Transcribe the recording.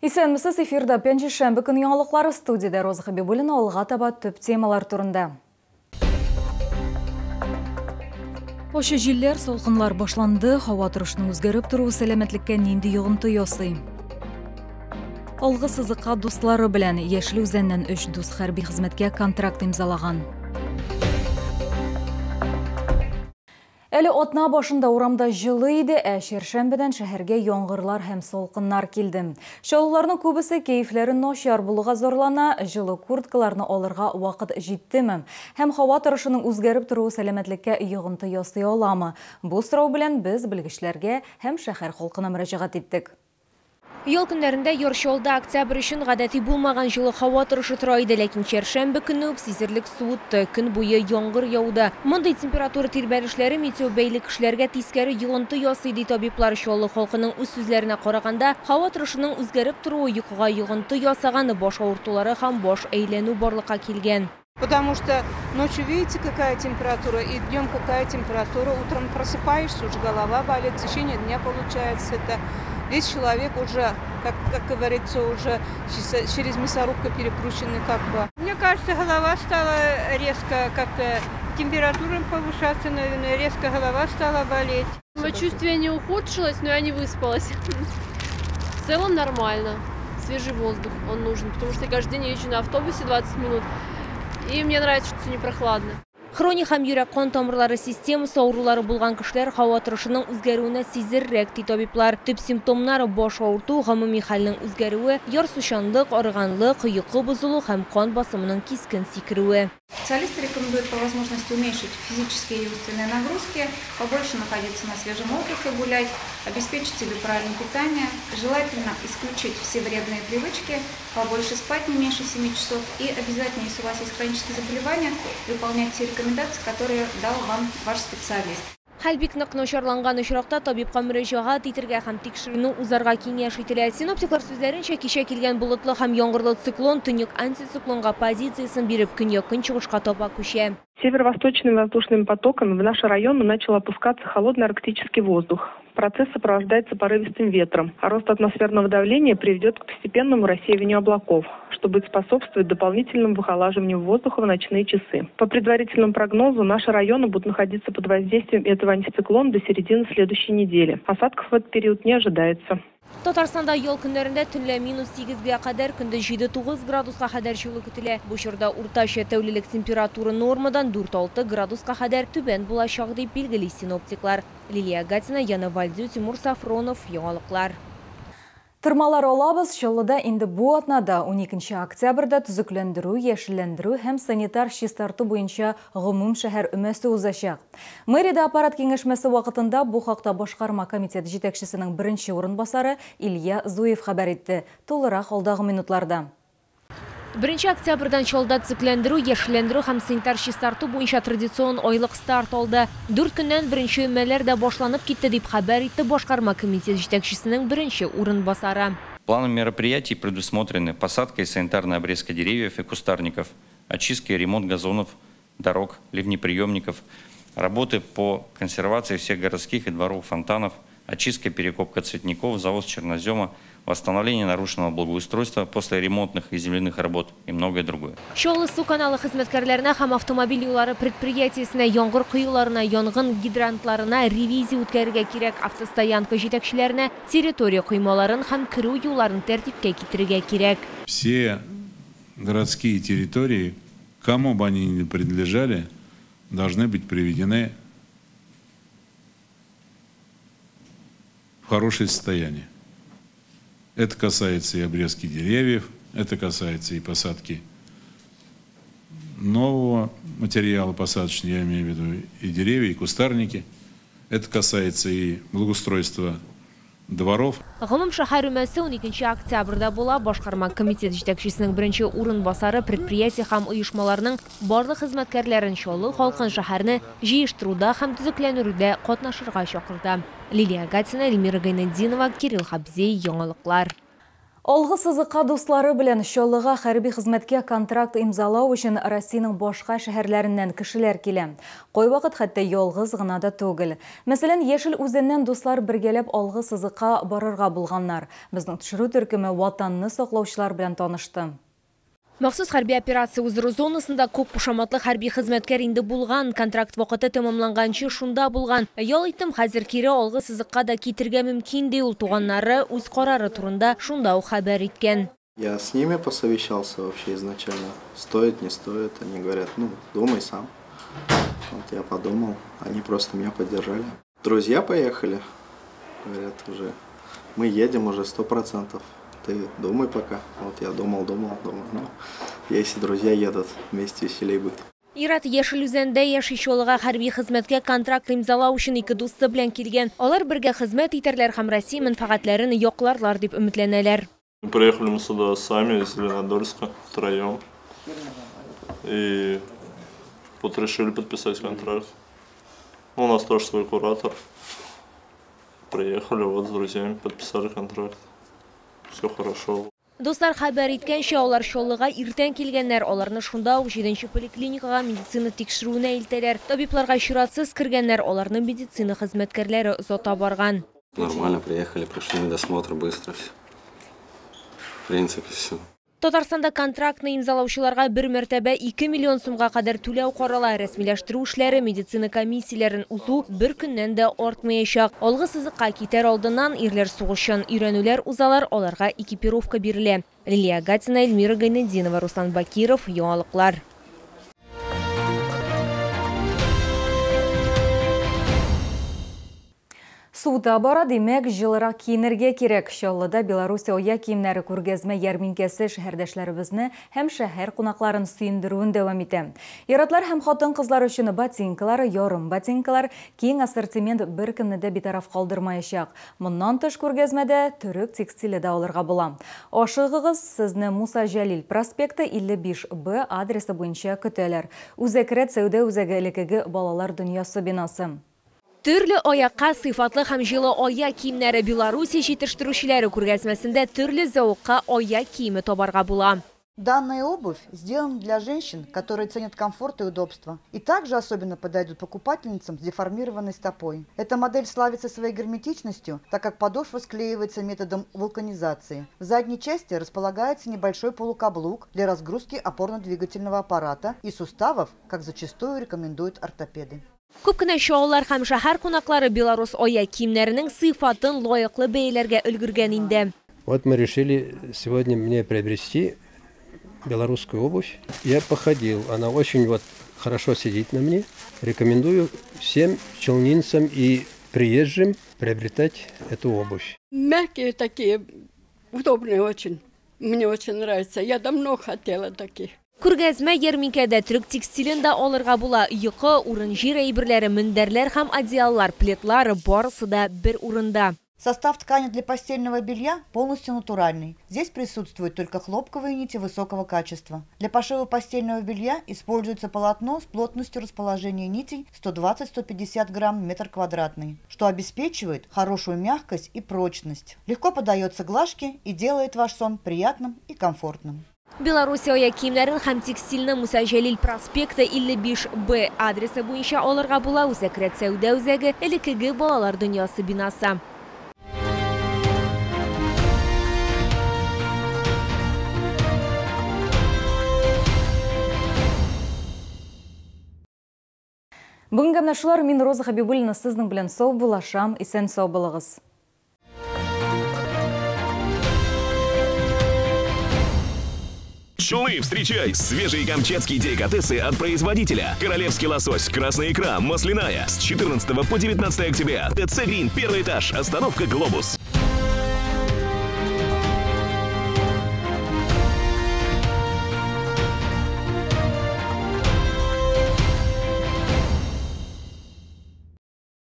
Исәнмесез, эфирда пенче шәмбе күн яңалыклары студияда Роза Хабибуллина алга таба төп темалар турында. Ошы җилләр, солкынлар башланды, һава торышының үзгәреп торуы сәламәтлеккә нинди йогынты ясый. Алгы сызыкка дуслары белән Яшел Үзәннән 3 дус хәрби хезмәткә контракт имзалаган. Әле атна башында урамда җылы иде, шәршәмбедән шәһәргә яңгырлар һәм солкыннар килде. Чаллыларның күбесе кәефләрен начар булуга зарлана, җылы курткаларны алырга вакыт җиттеме? Һәм һава торышының үзгәреп торуы сәламәтлеккә йогынты ясый аламы? Бу сорау белән без белгечләргә һәм шәһәр халкына мөрәҗәгать иттек. Ел көннәрендә Йоршолда октябрь өчен гадәти булмаган җылы һава торышы тора иде, ләкин чәршәмбе көнне үк сизерлек суытты, көн буе яңгыр яуды. Мондый температура тирбәлешләре метеобәйле кешеләргә тискәре йогынты ясый ди табиблар. Чаллы халкының үз сүзләренә караганда, һава торышының үзгәреп торуы йокыга йогынты ясаганы, баш авыртулары һәм баш әйләнү барлыкка килгән. Потому что ночью видите, какая температура, и днем какая температура. Утром просыпаешься, уже голова болит, в течение дня получается это. Весь человек уже, как говорится, уже через мясорубку перекрученный как бы. Мне кажется, голова стала резко как-то, температура повышаться, наверное, резко голова стала болеть. Самочувствие не ухудшилось, но я не выспалась. В целом нормально. Свежий воздух, он нужен, потому что я каждый день езжу на автобусе 20 минут. И мне нравится, что не прохладно. Хроник һәм йөрәк кан тамырлары системасы авырулары булган кешеләр һава торышының үзгәрүенә сизеррәк ди табиблар. Төп симптомнары баш авырту, гомуми хәлнең үзгәрүе, ярсучанлык, арыганлык, йокы бозылу һәм кан басымының кискен сикерүе. Специалисты рекомендуют по возможности уменьшить физические и умственные нагрузки, побольше находиться на свежем воздухе, гулять, обеспечить себе правильное питание, желательно исключить все вредные привычки, побольше спать не меньше 7 часов и обязательно, если у вас есть хронические заболевания, выполнять те рекомендации, которые дал вам ваш специалист. Хәл бик нык начарланган очракта табибка мөрәҗәгать итәргә һәм тикшерүне узарга киңәш ителә. Синоптиклар сүзләренчә, кичә килгән болытлы һәм яңгырлы циклон төньяк антициклонга позициясын биреп, көньяк-көнчыгышка таба күчә. Северо-восточным воздушным потоком в наш район начал опускаться холодный арктический воздух. Процесс сопровождается порывистым ветром, а рост атмосферного давления приведет к постепенному рассеиванию облаков, что будет способствовать дополнительному выхолаживанию воздуха в ночные часы. По предварительному прогнозу, наши районы будут находиться под воздействием этого антициклона до середины следующей недели. Осадков в этот период не ожидается. Татарстанда ел көннәрендә төнлә -8-гә кадәр, көндез 7-9 градуска кадәр җылы көтелә. Бу чорда уртача тәүлелек температура нормадан 4-6 градуска кадәр түбән булачак дип билгели синоптиклар. Лилия Гатина, Яна Вальдю, Тимур Сафронов, яңалыклар. Тырмалар алабыз, Чаллыда инде бу атнада 12 октябрьдә төзекләндерү, яшелләндерү һәм санитар чистарту буенча гомум шәһәр өмәсе узачак. Мэриядә аппарат киңәшмәсе вакытында бу хакта башкарма комитет җитәкчесенең беренче урынбасары Илья Зуев хәбәр итте. Тулырак алдагы минутларда. 1 октябрьдән Чаллыда төзекләндерү, яшелләндерү һәм санитар чистарту буенча традицион айлык старт алды. 4 көннән беренче өмәләр дә башланып китте дип хәбәр итте башкарма комитет җитәкчесенең беренче урынбасары. Планом мероприятий предусмотрены посадка и санитарная обрезка деревьев и кустарников, очистка и ремонт газонов, дорог, ливнеприемников, работы по консервации всех городских и дворов фонтанов, очистка и перекопка цветников, завоз чернозема, восстановление нарушенного благоустройства после ремонтных и земляных работ и многое другое. Чаллы су каналы хезмәткәрләренә һәм автомобиль юллары предприятиесенә, яңгыр коюларына, янгын гидрантларына ревизия үткәрергә кирәк, автостоянка җитәкчеләренә территория коймаларын һәм керү юлларын тәртипкә китерергә кирәк. Все городские территории, кому бы они ни принадлежали, должны быть приведены в хорошее состояние. Это касается и обрезки деревьев, это касается и посадки нового материала посадочного, я имею в виду и деревья, и кустарники. Это касается и благоустройства дворов. Гомум шәһәр өмәсе 12 октябрьдә була. Башкарма комитет җитәкчесенең беренче урынбасары предприятие һәм оешмаларның барлык хезмәткәрләрен Чаллы халкын шәһәрне җыештыруда һәм төзекләндерүдә катнашырга чакырды. Лилия Гатина, Эльмира Гайнетдинова, Кирилл Хабзей, яңалыклар. Олғы сызыққа дуслары білен шолыға хәрби қызметке контракт имзалау үшін Россияның башқа шәһәрләрінен кішілер келе. Қой вақыт хәтті елғыз ғына да түгіл. Мәселен, Ешіл үзеннен дуслар біргелеп олғы сызыққа барырға бұлғаннар. Біздің түшіру түркімі ватанны соқлаушылар білен танышты. Махсус хәрби операция уздыру зонасында көп кушаматлы хәрби хезмәткәр инде булган, контракт вакыты тәмамланганчы шунда булган. Ял иттем, хәзер кире алгы сызыкка да китергә мөмкин ди, ул туганнары үз карары турында шунда ук хәбәр иткән. Я с ними посовещался вообще изначально. Стоит, не стоит. Они говорят, ну, думай сам. Вот я подумал, они просто меня поддержали. Друзья поехали. Говорят уже, мы едем уже 100%. Ты думай пока. Вот я думал. Ну, если друзья едут, вместе веселей будет. Ират Ешіл үзәндә яши шолыга хәрби хезмәткә контракт имзалау өчен ике дусты белән килгән. Алар бергә хезмәт итәрләр һәм Россия мәнфәгатьләрен якларлар дип өметләнәләр. Приехали мы сюда сами из Зеленодольска втроем. И вот решили подписать контракт. У нас тоже свой куратор. Приехали вот с друзьями, подписали контракт. Все хорошо. Дуслар хәбәр иткәнчә, алар шолыга иртән килгәннәр, аларны шунда ук 7-нче поликлиникага медицина тикшерүенә илтәләр. Табибларга чиратсыз кергәннәр, аларны медицина хезмәткәрләре озата барган. Нормально приехали, прошли медосмотр быстро. В принципе, все. Татарстанда контрактны имзалаучыларга 1 мәртәбә 2 миллион сумга кадәр түләү карала. Рәсмиләштерү эшләре, медицина комиссияләрен узу бер көннән дә артмаячак. Алгы сызыкка китәр алдыннан ирләр сугышчан өйрәнүләр узалар, аларга экипировка бирелә. Лилия Гатина, Эльмира Гайнетдинова, Руслан Бакиров, яңалыклар. Суда бара демәк жылырақ киенергә кирәк. Шаллыда Беларусь оя киемнәре күргәзмә ярминкәсе шәһәрдәшләребезне һәм шәһәр кунакларын сөендерүен дәвам итә. Яратлар һәм хатын-кызлар өчен ботинкалар, ярым ботинкалар, киң ассортимент бер кемне дә битараф калдырмаячак. Моннан тыш күргәзмәдә төрек текстиле дә алырга була. Ашыгыгыз, сезне Муса Җәлил проспекты 55Б адресы буенча көтәләр. Үзәкрәт сәүдә үзәге элекеге балалар дөньясы бинасы. Төрле аякка сыйфатлы һәм җылы аяк киемнәре Беларусь җитештерүчеләре күргәзмәсендә төрле зәвыкка аяк киеме табарга була. Данная обувь сделана для женщин, которые ценят комфорт и удобство. И также особенно подойдут покупательницам с деформированной стопой. Эта модель славится своей герметичностью, так как подошва склеивается методом вулканизации. В задней части располагается небольшой полукаблук для разгрузки опорно-двигательного аппарата и суставов, как зачастую рекомендуют ортопеды. Күп кенә шоулар һәм шәһәр кунаклары Беларусь аяк киемнәренең сыйфатын лаеклы бәяләргә өлгергән инде. Вот мы решили сегодня мне приобрести белорусскую обувь. Я походил, она очень хорошо сидит на мне. Рекомендую всем челнинцам и приезжим приобретать эту обувь. Мягкие такие, удобные очень. Мне очень нравится. Я давно хотела таких. Күргәзмә ярминкәдә төрек текстилен дә алырга була. Йокы, урын җир әйберләре, мендәрләр һәм одеяллар, плетлар барысы да бер урында. Состав ткани для постельного белья полностью натуральный. Здесь присутствуют только хлопковые нити высокого качества. Для пошива постельного белья используется полотно с плотностью расположения нитей 120-150 грамм в метр квадратный, что обеспечивает хорошую мягкость и прочность. Легко поддается глажке и делает ваш сон приятным и комфортным. Беларусь аяк киемнәрен һәм текстильне Муса Җәлил проспекты 55Б адресы буенча алырга була. Үзәкрәт сәүдә үзәге элекеге балалар дөньясы бинасы. Бүгінгі гәмнәшулар, мин Роза Хабибуллина сезнең белән сау булашам, исән сау булыгыз. Шулы, встречай! Свежие камчатские деликатесы от производителя. Королевский лосось, красная икра, масляная. С 14 по 19 октября. ТЦ Грин, первый этаж, остановка Глобус.